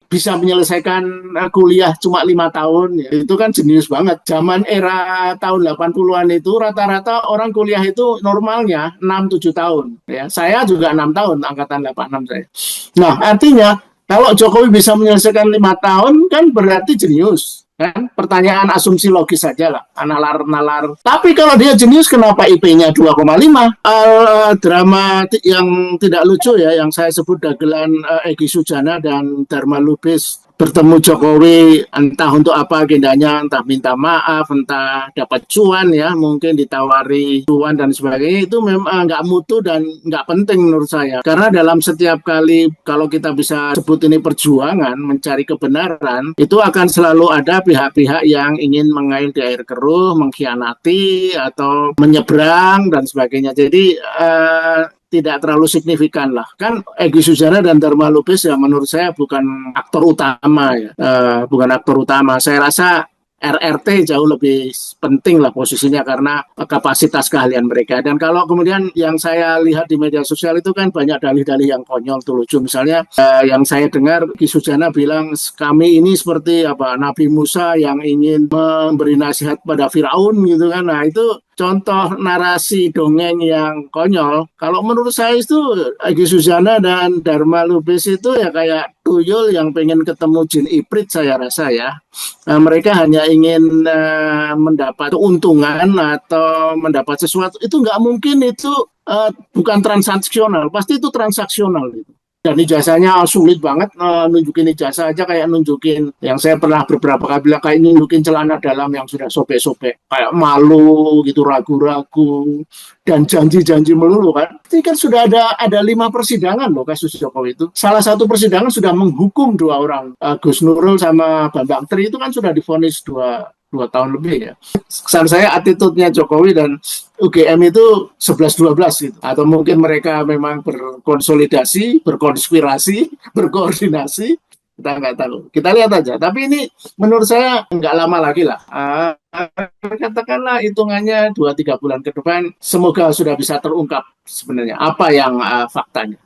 bisa menyelesaikan kuliah cuma 5 tahun, ya, itu kan jenius banget. Zaman era tahun 80-an itu rata-rata orang kuliah itu normalnya 6-7 tahun. Ya, saya juga 6 tahun, angkatan 86 saya. Nah, artinya kalau Jokowi bisa menyelesaikan 5 tahun kan berarti jenius. Kan pertanyaan asumsi logis saja lah, nalar-nalar. Tapi kalau dia jenius, kenapa IP-nya 2,5? Drama yang tidak lucu ya, yang saya sebut dagelan Egy Sujana dan Dharma Lubis bertemu Jokowi, entah untuk apa agendanya, entah minta maaf, entah dapat cuan ya, mungkin ditawari cuan dan sebagainya, itu memang nggak mutu dan nggak penting menurut saya. Karena dalam setiap kali kalau kita bisa sebut ini perjuangan mencari kebenaran, itu akan selalu ada pihak-pihak yang ingin mengail di air keruh, mengkhianati atau menyeberang dan sebagainya. Jadi tidak terlalu signifikan lah. Kan Egy Sujana dan Dharma Lubis ya menurut saya bukan aktor utama ya. Bukan aktor utama. Saya rasa RRT jauh lebih penting lah posisinya karena kapasitas keahlian mereka. Dan kalau kemudian yang saya lihat di media sosial itu kan banyak dalih-dalih yang konyol tuh lucu. Misalnya yang saya dengar Ki Sujana bilang kami ini seperti apa Nabi Musa yang ingin memberi nasihat pada Firaun gitu kan. Nah itu contoh narasi dongeng yang konyol. Kalau menurut saya itu Egy Sujana dan Dharma Lubis itu ya kayak tuyul yang pengen ketemu jin iprit saya rasa ya. Mereka hanya ingin mendapat keuntungan atau mendapat sesuatu. Itu nggak mungkin itu bukan transaksional. Pasti itu transaksional gitu. Dan ijazahnya sulit banget, nunjukin ijazah aja kayak nunjukin yang saya pernah beberapa kali bilang kayak nunjukin celana dalam yang sudah sobek-sobek, kayak malu gitu, ragu-ragu dan janji-janji melulu kan. Ini kan sudah ada 5 persidangan loh kasus Jokowi itu. Salah satu persidangan sudah menghukum 2 orang, Gus Nurul sama Bambang Tri itu kan sudah divonis 2 tahun lebih ya. Kesan saya attitude-nya Jokowi dan UGM itu 11-12 gitu. Atau mungkin mereka memang berkonsolidasi, berkonspirasi, berkoordinasi. Kita nggak tahu. Kita lihat aja. Tapi ini menurut saya nggak lama lagi lah. Katakanlah hitungannya 2-3 bulan ke depan, semoga sudah bisa terungkap sebenarnya apa yang faktanya.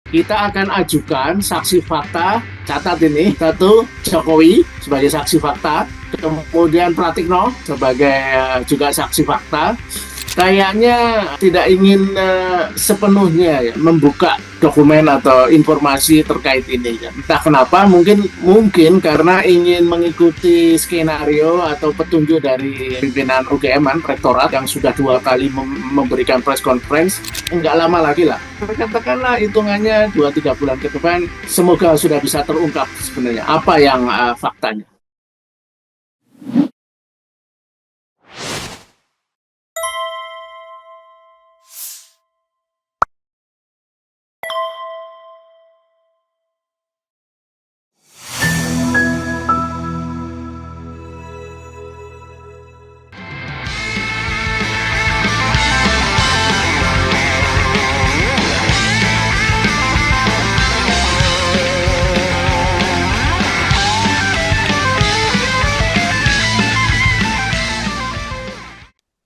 kita akan ajukan saksi fakta, catat ini, satu Jokowi sebagai saksi fakta, kemudian Pratikno sebagai juga saksi fakta. Kayaknya tidak ingin sepenuhnya ya, membuka dokumen atau informasi terkait ini. Ya. Entah kenapa, mungkin karena ingin mengikuti skenario atau petunjuk dari pimpinan UGM, Rektorat yang sudah 2 kali memberikan press conference, enggak lama lagi lah. Katakanlah hitungannya 2-3 bulan ke depan, semoga sudah bisa terungkap sebenarnya apa yang faktanya.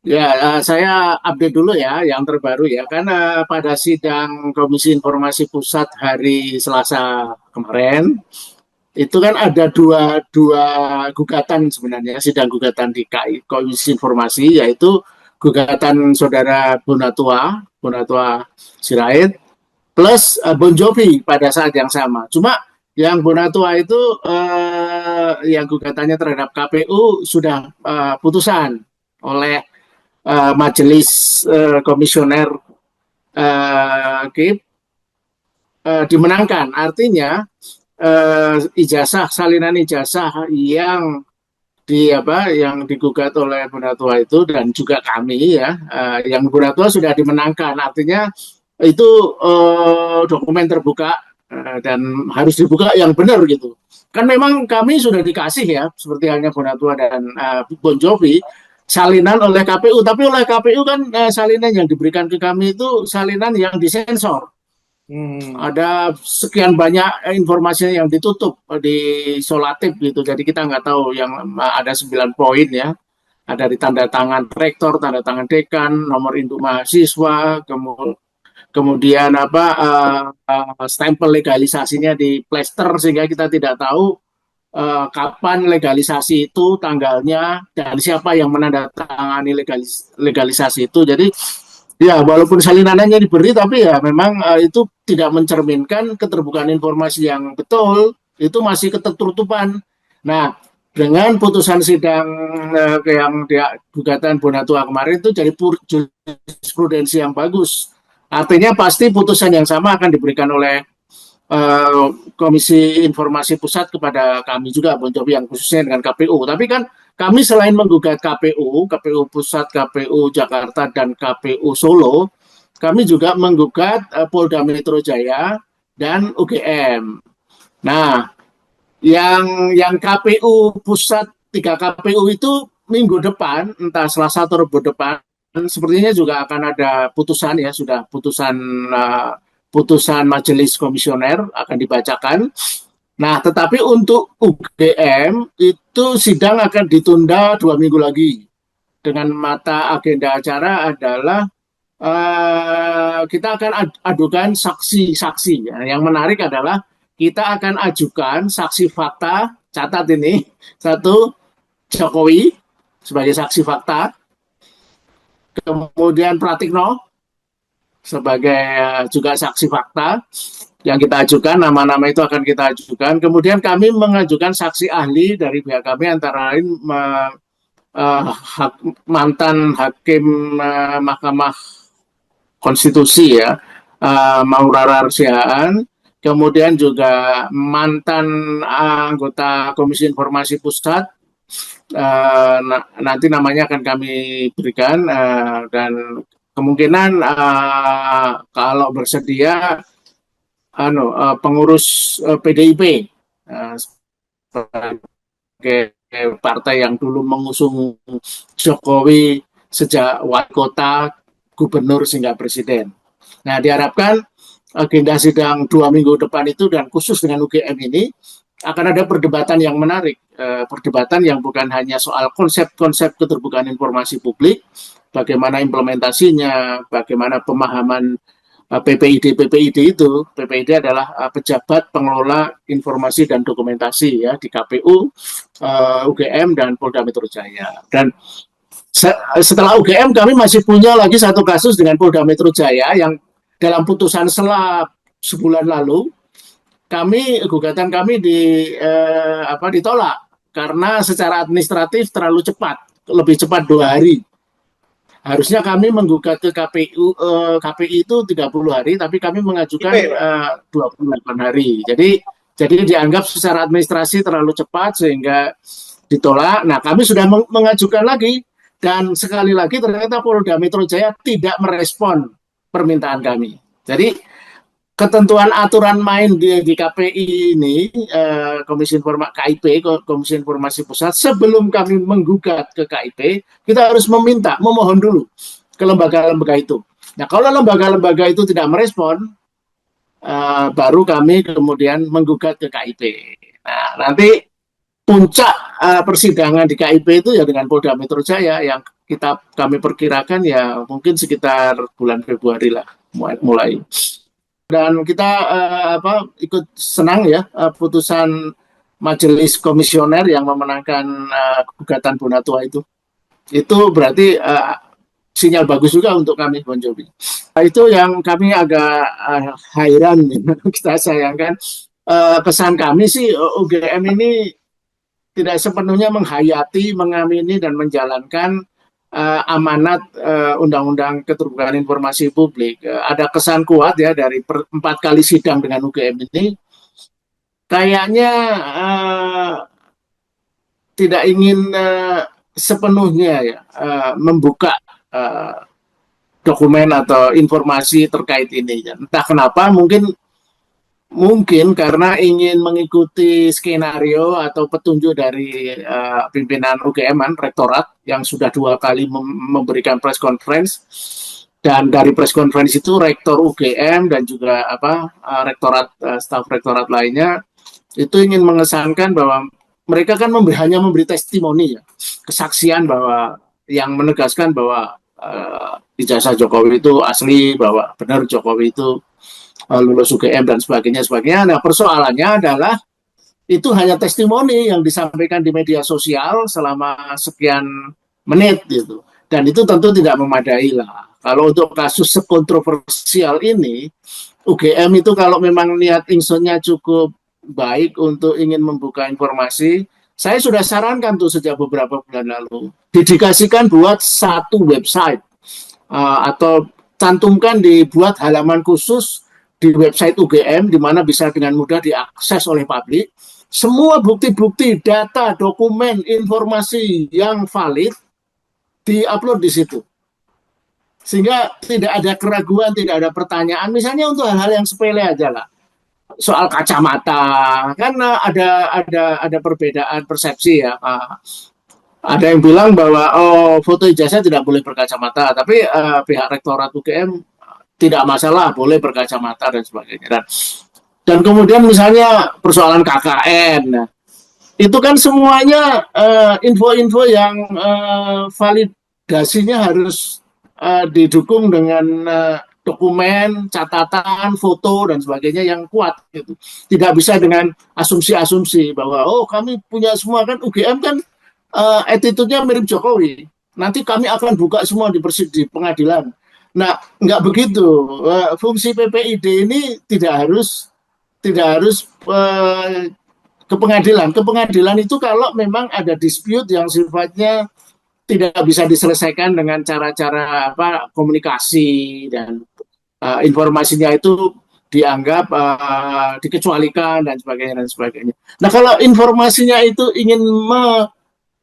Ya, saya update dulu ya yang terbaru ya. Karena pada sidang Komisi Informasi Pusat hari Selasa kemarin, itu kan ada dua gugatan sebenarnya, sidang gugatan di Komisi Informasi, yaitu gugatan saudara Bonatua Sirait, plus Bon Jovi pada saat yang sama. Cuma yang Bonatua itu yang gugatannya terhadap KPU sudah putusan oleh Majelis Komisioner KIP dimenangkan. Artinya salinan ijazah yang digugat oleh Bonatua itu dan juga kami ya, yang Bonatua sudah dimenangkan. Artinya itu dokumen terbuka dan harus dibuka yang benar gitu. Kan memang kami sudah dikasih ya, seperti halnya Bonatua dan Bon Jovi, salinan oleh KPU, tapi oleh KPU kan salinan yang diberikan ke kami itu salinan yang disensor. Ada sekian banyak informasi yang ditutup di solatif gitu, jadi kita nggak tahu yang ada 9 poin ya. Ada di tanda tangan rektor, tanda tangan dekan, nomor induk mahasiswa, kemudian stempel legalisasinya di plester sehingga kita tidak tahu kapan legalisasi itu, tanggalnya, dan siapa yang menandatangani legalisasi itu. Jadi ya walaupun salinannya diberi, tapi ya memang itu tidak mencerminkan keterbukaan informasi yang betul, itu masih ketertutupan. Nah, dengan putusan sidang yang gugatan Bonatua kemarin itu jadi jurisprudensi yang bagus. Artinya pasti putusan yang sama akan diberikan oleh Komisi Informasi Pusat kepada kami juga, Bon Jovi, yang khususnya dengan KPU. Tapi kan kami selain menggugat KPU Pusat, KPU Jakarta, dan KPU Solo, kami juga menggugat Polda Metro Jaya dan UGM. Nah, yang KPU Pusat, 3 KPU itu minggu depan, entah Selasa atau Rabu depan, sepertinya juga akan ada putusan ya, sudah putusan Majelis Komisioner akan dibacakan. Nah, tetapi untuk UGM itu sidang akan ditunda 2 minggu lagi. Dengan mata agenda acara adalah kita akan adukan saksi-saksi. Yang menarik adalah kita akan ajukan saksi fakta, catat ini, satu Jokowi sebagai saksi fakta, kemudian Pratikno sebagai juga saksi fakta yang kita ajukan, nama-nama itu akan kita ajukan. Kemudian kami mengajukan saksi ahli dari pihak kami, antara lain mantan hakim Mahkamah Konstitusi ya, Maurara Sihaan, kemudian juga mantan anggota Komisi Informasi Pusat, nanti namanya akan kami berikan, dan kemungkinan kalau bersedia pengurus PDIP sebagai partai yang dulu mengusung Jokowi sejak wali kota, gubernur, hingga presiden. Nah, diharapkan agenda sidang 2 minggu depan itu, dan khusus dengan UGM ini, akan ada perdebatan yang menarik. Perdebatan yang bukan hanya soal konsep-konsep keterbukaan informasi publik, bagaimana implementasinya, bagaimana pemahaman PPID itu. PPID adalah pejabat pengelola informasi dan dokumentasi ya di KPU, UGM dan Polda Metro Jaya. Dan setelah UGM kami masih punya lagi satu kasus dengan Polda Metro Jaya yang dalam putusan sela sebulan lalu gugatan kami ditolak karena secara administratif terlalu cepat, lebih cepat 2 hari. Harusnya kami menggugat ke KPI itu 30 hari, tapi kami mengajukan 28 hari. Jadi dianggap secara administrasi terlalu cepat sehingga ditolak. Nah, kami sudah mengajukan lagi dan sekali lagi ternyata Polda Metro Jaya tidak merespon permintaan kami. Jadi ketentuan aturan main di KPI ini, Komisi Informasi Pusat, sebelum kami menggugat ke KIP, kita harus memohon dulu ke lembaga-lembaga itu. Nah, kalau lembaga-lembaga itu tidak merespon, baru kami kemudian menggugat ke KIP. Nah, nanti puncak persidangan di KIP itu ya dengan Polda Metro Jaya yang kami perkirakan ya mungkin sekitar bulan Februari lah mulai. Dan kita ikut senang ya putusan majelis komisioner yang memenangkan gugatan Bonatua itu. Itu berarti sinyal bagus juga untuk kami Bon Jovi. Itu yang kami agak hairan kita sayangkan. Kesan kami sih UGM ini tidak sepenuhnya menghayati, mengamini dan menjalankan amanat Undang-Undang Keterbukaan Informasi Publik. Ada kesan kuat ya dari 4 kali sidang dengan UGM ini, kayaknya tidak ingin sepenuhnya ya membuka dokumen atau informasi terkait ini. Entah kenapa, mungkin karena ingin mengikuti skenario atau petunjuk dari pimpinan UGM, rektorat yang sudah 2 kali memberikan press conference, dan dari press conference itu rektor UGM dan juga staf rektorat lainnya itu ingin mengesankan bahwa mereka kan hanya memberi testimoni ya, kesaksian bahwa yang menegaskan bahwa ijazah Jokowi itu asli, bahwa benar Jokowi itu lulus UGM dan sebagainya. Nah, persoalannya adalah itu hanya testimoni yang disampaikan di media sosial selama sekian menit gitu. Dan itu tentu tidak memadai lah. Kalau untuk kasus sekontroversial ini, UGM itu kalau memang niat ingsunnya cukup baik untuk ingin membuka informasi, saya sudah sarankan tuh sejak beberapa bulan lalu, dedikasikan buat satu website atau cantumkan dibuat halaman khusus di website UGM, di mana bisa dengan mudah diakses oleh publik. Semua bukti-bukti, data, dokumen, informasi yang valid di-upload di situ. Sehingga tidak ada keraguan, tidak ada pertanyaan. Misalnya untuk hal-hal yang sepele aja lah. Soal kacamata, kan ada perbedaan persepsi ya. Ada yang bilang bahwa foto ijazah tidak boleh berkacamata, tapi pihak rektorat UGM tidak masalah, boleh berkacamata dan sebagainya. Dan kemudian misalnya persoalan KKN, itu kan semuanya info-info yang validasinya harus didukung dengan dokumen, catatan, foto dan sebagainya yang kuat. Gitu. Tidak bisa dengan asumsi-asumsi bahwa kami punya semua, kan UGM kan attitude-nya mirip Jokowi. Nanti kami akan buka semua di pengadilan. Nah, nggak begitu. Fungsi PPID ini tidak harus ke pengadilan. Ke pengadilan itu kalau memang ada dispute yang sifatnya tidak bisa diselesaikan dengan cara-cara komunikasi dan informasinya itu dianggap dikecualikan dan sebagainya. Nah, kalau informasinya itu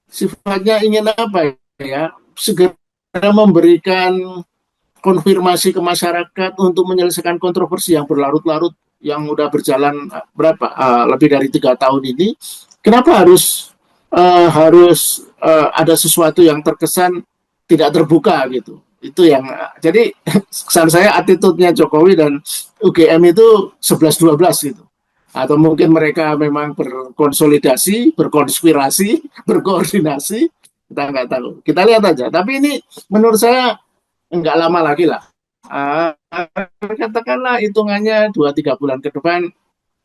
sifatnya ingin segera memberikan konfirmasi ke masyarakat untuk menyelesaikan kontroversi yang berlarut-larut yang udah berjalan lebih dari 3 tahun ini, kenapa harus ada sesuatu yang terkesan tidak terbuka gitu? Itu yang jadi kesan saya attitude-nya Jokowi dan UGM itu 11-12 gitu. Atau mungkin mereka memang berkonsolidasi, berkonspirasi, berkoordinasi, kita nggak tahu. Kita lihat aja. Tapi ini menurut saya nggak lama lagi lah. katakanlah hitungannya 2-3 bulan ke depan,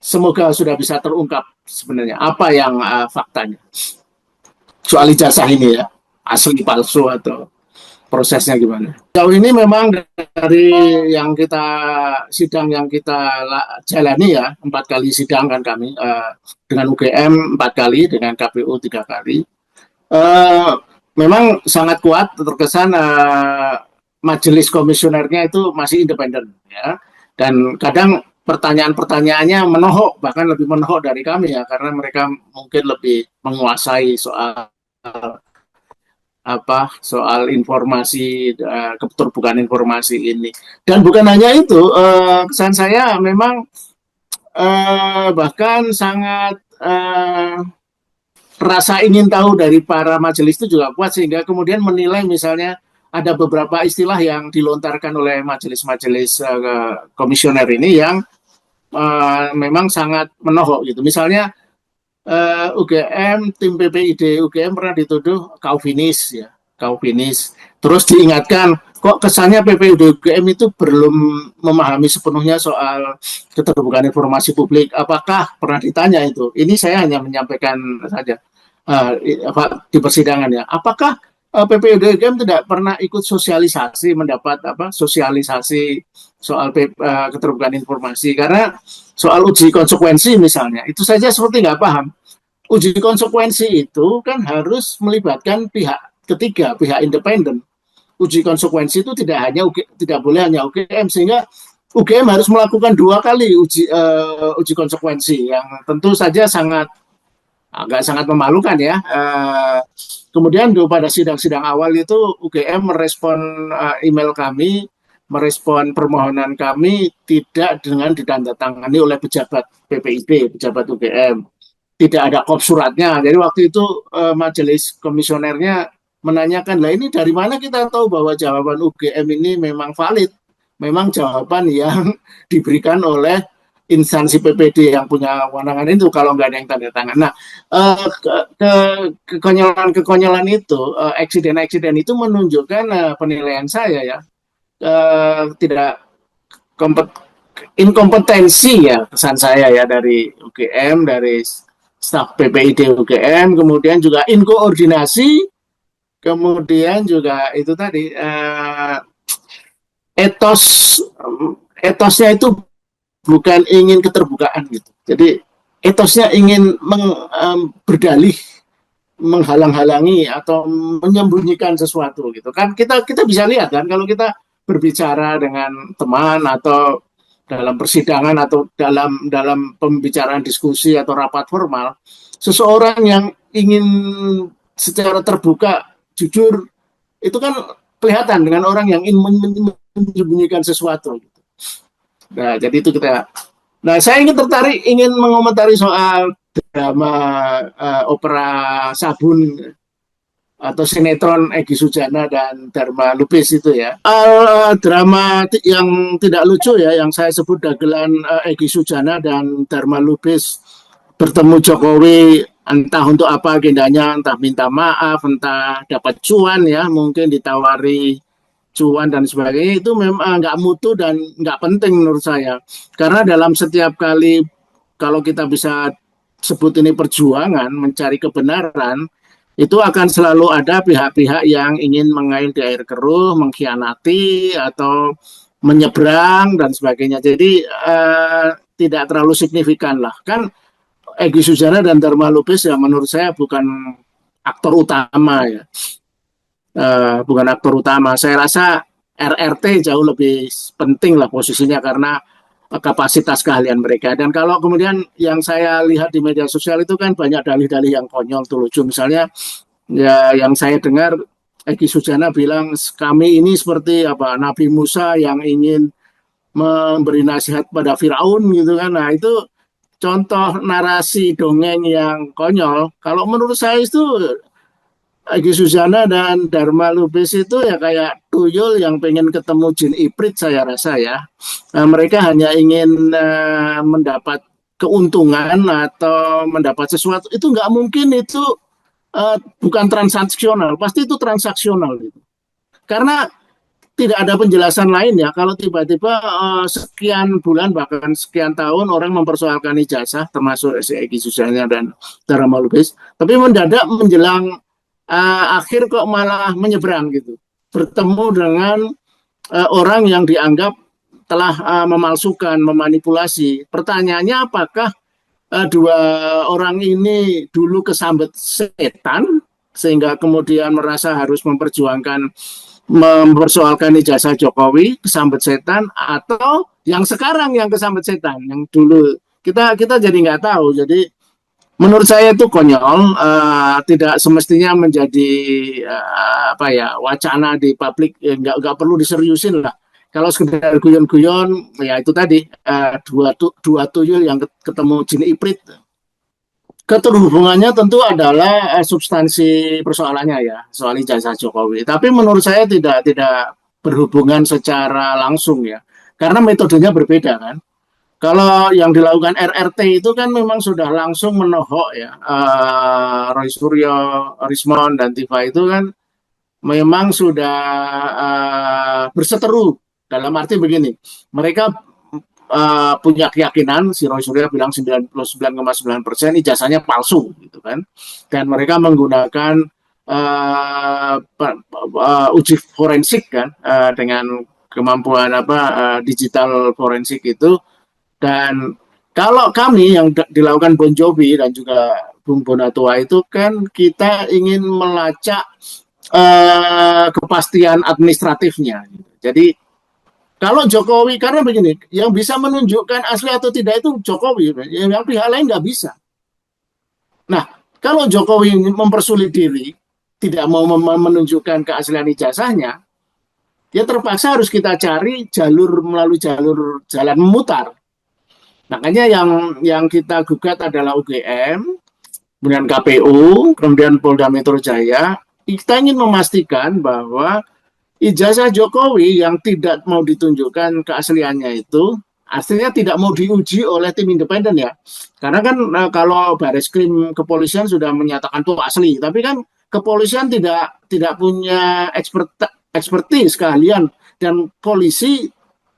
semoga sudah bisa terungkap sebenarnya apa yang faktanya soal ijazah ini ya, asli palsu atau prosesnya gimana. Jauh ini memang dari yang kita sidang yang kita jalani ya, 4 kali sidang kan kami dengan UGM 4 kali, dengan KPU 3 kali. Eh, Memang sangat kuat terkesan majelis komisionernya itu masih independen ya, dan kadang pertanyaan-pertanyaannya menohok, bahkan lebih menohok dari kami ya, karena mereka mungkin lebih menguasai soal soal informasi, keterbukaan informasi ini. Dan bukan hanya itu, kesan saya memang bahkan sangat rasa ingin tahu dari para majelis itu juga kuat, sehingga kemudian menilai misalnya ada beberapa istilah yang dilontarkan oleh majelis-majelis komisioner ini yang memang sangat menohok gitu. Misalnya UGM, tim PPID UGM pernah dituduh kaufinis ya, kaufinis. Terus diingatkan, kok kesannya PPID UGM itu belum memahami sepenuhnya soal keterbukaan informasi publik. Apakah pernah ditanya itu? Ini saya hanya menyampaikan saja di persidangan ya. Apakah PPID UGM tidak pernah ikut sosialisasi, mendapat sosialisasi soal keterbukaan informasi? Karena soal uji konsekuensi misalnya, itu saja seperti nggak paham. Uji konsekuensi itu kan harus melibatkan pihak ketiga, pihak independen. Uji konsekuensi itu tidak boleh hanya UGM, sehingga UGM harus melakukan 2 kali uji konsekuensi yang tentu saja sangat memalukan ya. Kemudian pada sidang-sidang awal itu UGM merespon email kami, merespon permohonan kami tidak dengan ditandatangani oleh pejabat PPID, pejabat UGM. Tidak ada kop suratnya. Jadi waktu itu majelis komisionernya menanyakan, lah ini dari mana kita tahu bahwa jawaban UGM ini memang valid, memang jawaban yang diberikan oleh instansi PPD yang punya kewenangan itu, kalau nggak ada yang tanda tangan. Nah, kekonyolan itu, eksiden-eksiden itu menunjukkan penilaian saya ya, tidak kompet inkompetensi ya, kesan saya ya, dari UGM, dari staf PPID UGM, kemudian juga inkoordinasi, kemudian juga itu tadi etos etosnya itu bukan ingin keterbukaan gitu. Jadi etosnya ingin berdalih, menghalang-halangi atau menyembunyikan sesuatu gitu kan. Kita bisa lihat kan, kalau kita berbicara dengan teman atau dalam persidangan atau dalam pembicaraan diskusi atau rapat formal, seseorang yang ingin secara terbuka jujur itu kan kelihatan dengan orang yang ingin menyembunyikan sesuatu. Nah, jadi itu kita. Nah, saya ingin mengomentari soal drama opera Sabun atau sinetron Egy Sujana dan Dharma Lubis itu ya. Drama yang tidak lucu ya, yang saya sebut dagelan Egy Sujana dan Dharma Lubis bertemu Jokowi, entah untuk apa agendanya, entah minta maaf, entah dapat cuan ya, mungkin ditawari cuan dan sebagainya, itu memang nggak mutu dan nggak penting menurut saya. Karena dalam setiap kali, kalau kita bisa sebut ini perjuangan, mencari kebenaran, itu akan selalu ada pihak-pihak yang ingin mengail di air keruh, mengkhianati, atau menyeberang, dan sebagainya. Jadi tidak terlalu signifikan lah. Kan Egy Sujana dan Dharma Lubis yang menurut saya bukan aktor utama ya. Bukan aktor utama. Saya rasa RRT jauh lebih penting lah posisinya, karena kapasitas keahlian mereka. Dan kalau kemudian yang saya lihat di media sosial itu kan banyak dalih-dalih yang konyol tuh, lucu. Misalnya ya, yang saya dengar Egy Sujana bilang kami ini seperti Nabi Musa yang ingin memberi nasihat pada Firaun gitu kan. Nah, itu contoh narasi dongeng yang konyol. Kalau menurut saya itu Egy Sujana dan Dharma Lubis itu ya kayak tuyul yang pengen ketemu jin iprit, saya rasa ya. Nah, mereka hanya ingin mendapat keuntungan atau mendapat sesuatu. Itu nggak mungkin itu bukan transaksional, pasti itu transaksional gitu. Karena tidak ada penjelasan lain ya kalau tiba-tiba sekian bulan bahkan sekian tahun orang mempersoalkan ijazah termasuk Eki Susana dan Dharma Lubis, tapi mendadak menjelang akhir kok malah menyeberang gitu, bertemu dengan orang yang dianggap telah memalsukan, memanipulasi. Pertanyaannya apakah dua orang ini dulu kesambet setan sehingga kemudian merasa harus mempersoalkan ijazah Jokowi kesambet setan, atau yang sekarang yang kesambet setan yang dulu kita jadi nggak tahu. Jadi menurut saya itu konyol, tidak semestinya menjadi apa ya, wacana di publik, nggak perlu diseriusin lah. Kalau sekedar guyon-guyon, ya itu tadi dua tuyul yang ketemu jin iprit. Keterhubungannya tentu adalah substansi persoalannya ya, soal ijazah Jokowi. Tapi menurut saya tidak berhubungan secara langsung ya, karena metodenya berbeda kan. Kalau yang dilakukan RRT itu kan memang sudah langsung menohok ya, Roy Suryo, Rismon dan Tifa itu kan memang sudah berseteru, dalam arti begini, mereka punya keyakinan, si Roy Suryo bilang 99,9% ijazahnya palsu gitu kan, dan mereka menggunakan uji forensik kan, dengan kemampuan digital forensik itu. Dan kalau kami yang dilakukan Bon Jovi dan juga Bung Bonatua itu kan kita ingin melacak kepastian administratifnya. Jadi kalau Jokowi, karena begini, yang bisa menunjukkan asli atau tidak itu Jokowi, yang pihak lain nggak bisa. Nah, kalau Jokowi mempersulit diri, tidak mau menunjukkan keaslian ijazahnya, ya terpaksa harus kita cari melalui jalan memutar. Makanya yang kita gugat adalah UGM, kemudian KPU, kemudian Polda Metro Jaya. Kita ingin memastikan bahwa ijazah Jokowi yang tidak mau ditunjukkan keasliannya itu aslinya tidak mau diuji oleh tim independen ya. Karena kan kalau Bareskrim kepolisian sudah menyatakan itu asli, tapi kan kepolisian tidak punya ekspertis keahlian, dan polisi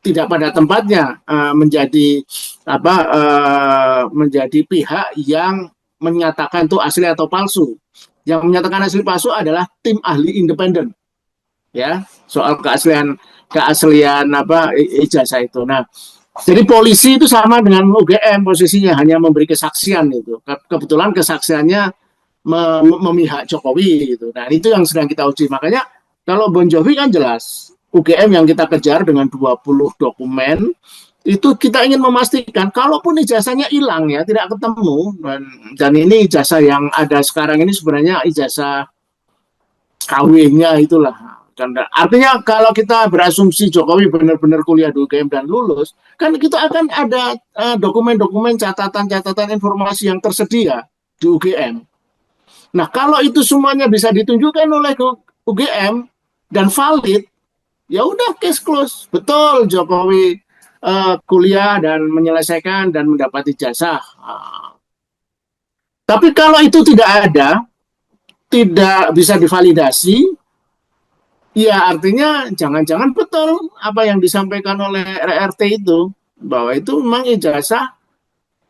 tidak pada tempatnya menjadi pihak yang menyatakan itu asli atau palsu. Yang menyatakan asli palsu adalah tim ahli independen, ya, soal keaslian ijazah itu. Nah, jadi polisi itu sama dengan UGM posisinya, hanya memberi kesaksian itu. Kebetulan kesaksiannya memihak Jokowi gitu. Nah, itu yang sedang kita uji. Makanya kalau Bon Jovi kan jelas, UGM yang kita kejar dengan 20 dokumen, itu kita ingin memastikan kalaupun ijazahnya hilang ya, tidak ketemu, dan ini ijazah yang ada sekarang ini sebenarnya ijazah KW-nya itulah. Dan artinya kalau kita berasumsi Jokowi benar-benar kuliah di UGM dan lulus, kan kita akan ada dokumen-dokumen, catatan-catatan informasi yang tersedia di UGM. Nah, kalau itu semuanya bisa ditunjukkan oleh UGM dan valid, ya udah case close. Betul Jokowi kuliah dan menyelesaikan dan mendapat ijazah. Tapi kalau itu tidak ada, tidak bisa divalidasi, ya artinya jangan-jangan betul apa yang disampaikan oleh RRT itu, bahwa itu memang ijazah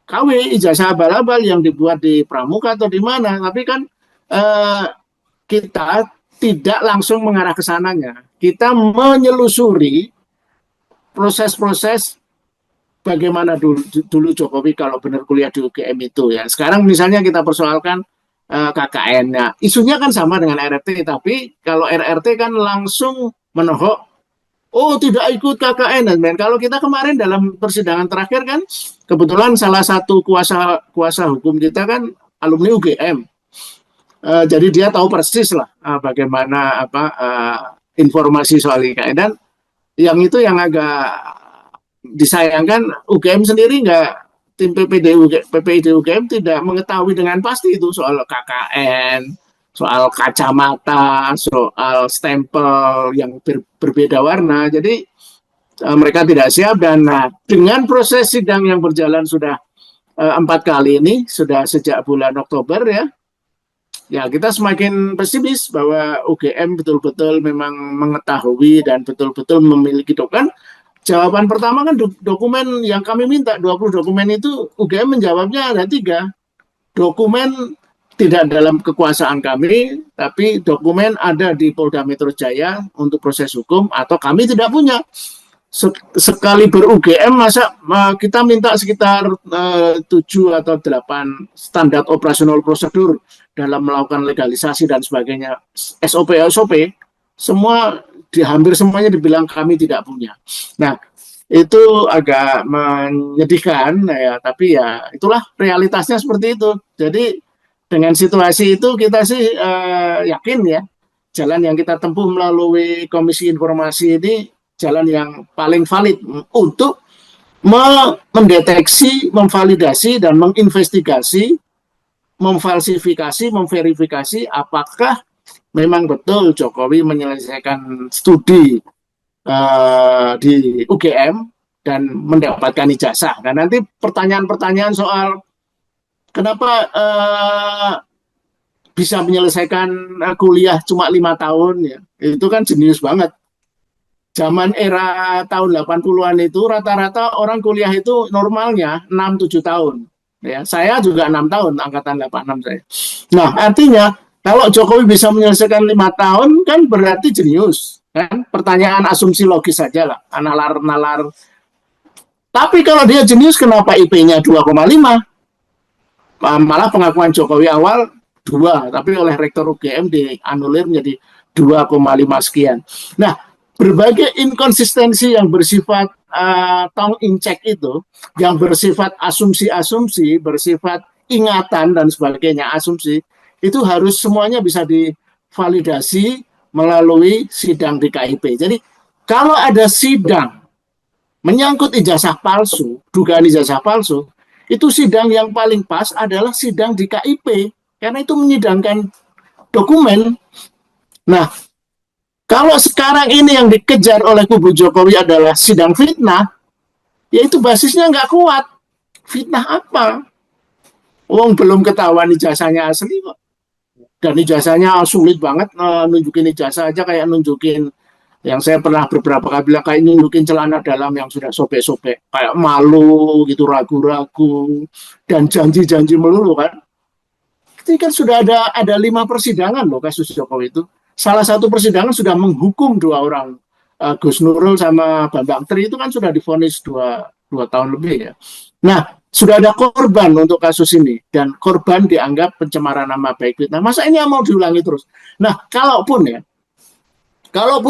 KW, ijazah abal-abal yang dibuat di Pramuka atau di mana. Tapi kan kita tidak langsung mengarah ke sananya. Kita menyelusuri proses-proses bagaimana dulu Jokowi kalau benar kuliah di UGM itu ya. Sekarang misalnya kita persoalkan KKN. Nah, isunya kan sama dengan RRT, tapi kalau RRT kan langsung menohok, oh tidak ikut KKN. Dan kalau kita kemarin dalam persidangan terakhir kan, kebetulan salah satu kuasa hukum kita kan alumni UGM. Jadi dia tahu persis lah bagaimana informasi soal IKN. Dan yang itu yang agak disayangkan, UGM sendiri tim PPID UGM tidak mengetahui dengan pasti itu soal KKN, soal kacamata, soal stempel yang berbeda warna. Jadi mereka tidak siap, dan dengan proses sidang yang berjalan sudah 4 kali ini, sudah sejak bulan Oktober ya, ya kita semakin pesimis bahwa UGM betul-betul memang mengetahui dan betul-betul memiliki dokumen. Jawaban pertama kan dokumen yang kami minta 20 dokumen itu UGM menjawabnya ada 3. Dokumen tidak dalam kekuasaan kami, tapi dokumen ada di Polda Metro Jaya untuk proses hukum atau kami tidak punya. Sekali ber-UGM masa kita minta sekitar 7 atau 8 standar operasional prosedur dalam melakukan legalisasi dan sebagainya, SOP semua hampir semuanya dibilang kami tidak punya. Nah, itu agak menyedihkan ya, tapi ya itulah realitasnya seperti itu. Jadi dengan situasi itu kita sih yakin ya jalan yang kita tempuh melalui Komisi Informasi ini jalan yang paling valid untuk mendeteksi, memvalidasi dan menginvestigasi, memfalsifikasi, memverifikasi apakah memang betul Jokowi menyelesaikan studi di UGM dan mendapatkan ijazah. Dan nanti pertanyaan-pertanyaan soal kenapa bisa menyelesaikan kuliah cuma 5 tahun ya, itu kan jenius banget. Zaman era tahun 80-an itu rata-rata orang kuliah itu normalnya 6-7 tahun. Ya, saya juga 6 tahun, angkatan 86 saya. Nah, artinya kalau Jokowi bisa menyelesaikan 5 tahun kan berarti jenius. Kan? Pertanyaan asumsi logis saja lah, nalar-nalar. Tapi kalau dia jenius kenapa IP-nya 2,5? Malah pengakuan Jokowi awal 2, tapi oleh Rektor UGM dianulir menjadi 2,5 sekian. Nah, berbagai inkonsistensi yang bersifat tongue in check itu, yang bersifat asumsi-asumsi, bersifat ingatan dan sebagainya, asumsi, itu harus semuanya bisa divalidasi melalui sidang di KIP. Jadi, kalau ada sidang menyangkut ijazah palsu, dugaan ijazah palsu, itu sidang yang paling pas adalah sidang di KIP, karena itu menyidangkan dokumen. Nah, kalau sekarang ini yang dikejar oleh kubu Jokowi adalah sidang fitnah, yaitu basisnya nggak kuat. Fitnah apa? Wong belum ketahuan ijazahnya asli kok. Dan ijazahnya sulit banget, nunjukin ijazah aja kayak nunjukin, yang saya pernah beberapa kali bilang, kayak nunjukin celana dalam yang sudah sobek-sobek. Kayak malu gitu, ragu-ragu, dan janji-janji melulu kan. Ini kan sudah ada 5 persidangan loh kasus Jokowi itu. Salah satu persidangan sudah menghukum 2 orang, Gus Nurul sama Bambang Tri itu kan sudah divonis 2 tahun lebih ya. Nah, sudah ada korban untuk kasus ini dan korban dianggap pencemaran nama baik fitnah. Masa ini mau diulangi terus? Nah, kalaupun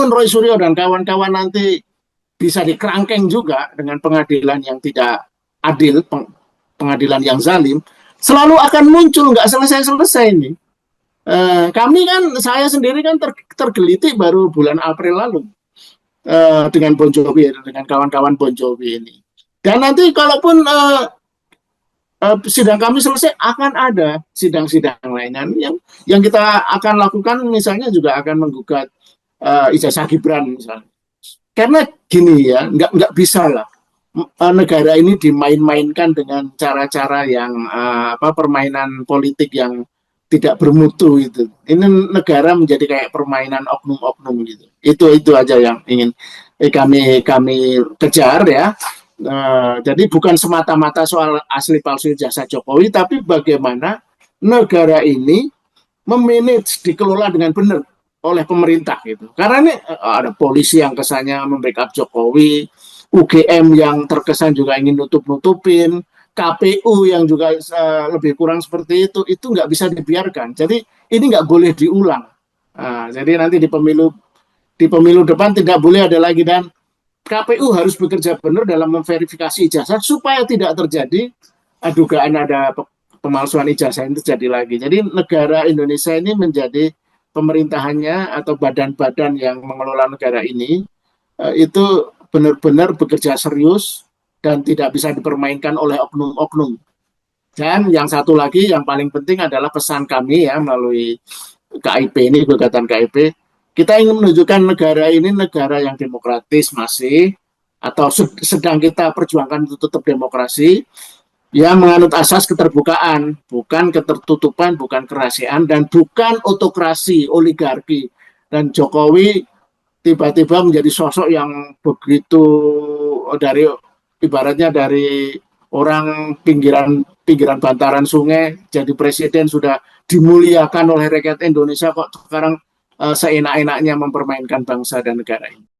Roy Suryo dan kawan-kawan nanti bisa dikerangkeng juga dengan pengadilan yang tidak adil, pengadilan yang zalim, selalu akan muncul nggak selesai-selesai ini. Kami kan, saya sendiri kan tergelitik baru bulan April lalu dengan Bon Jovi, dengan kawan-kawan Bon Jovi ini. Dan nanti kalaupun sidang kami selesai, akan ada sidang-sidang lainnya yang kita akan lakukan, misalnya juga akan menggugat ijazah Gibran misalnya. Karena gini ya, nggak bisa lah negara ini dimain-mainkan dengan cara-cara yang permainan politik yang tidak bermutu itu. Ini negara menjadi kayak permainan oknum-oknum gitu. Itu aja yang ingin kami kejar ya. Jadi bukan semata-mata soal asli palsu ijazah Jokowi, tapi bagaimana negara ini memanage, dikelola dengan benar oleh pemerintah gitu. Karena ini ada polisi yang kesannya membackup Jokowi, UGM yang terkesan juga ingin nutup-nutupin, KPU yang juga lebih kurang seperti itu nggak bisa dibiarkan. Jadi ini nggak boleh diulang. Jadi nanti di pemilu depan tidak boleh ada lagi, dan KPU harus bekerja benar dalam memverifikasi ijazah supaya tidak terjadi dugaan ada pemalsuan ijazah itu terjadi lagi. Jadi negara Indonesia ini menjadi pemerintahannya atau badan-badan yang mengelola negara ini itu benar-benar bekerja serius dan tidak bisa dipermainkan oleh oknum-oknum. Dan yang satu lagi yang paling penting adalah pesan kami ya melalui KIP ini, gugatan KIP, kita ingin menunjukkan negara ini negara yang demokratis masih, atau sedang kita perjuangkan untuk tetap demokrasi, Ya, menganut asas keterbukaan, bukan ketertutupan, bukan kerahasiaan, dan bukan otokrasi, oligarki. Dan Jokowi tiba-tiba menjadi sosok yang begitu dari ibaratnya dari orang pinggiran pinggiran bantaran sungai jadi presiden sudah dimuliakan oleh rakyat Indonesia kok sekarang seenak-enaknya mempermainkan bangsa dan negara ini.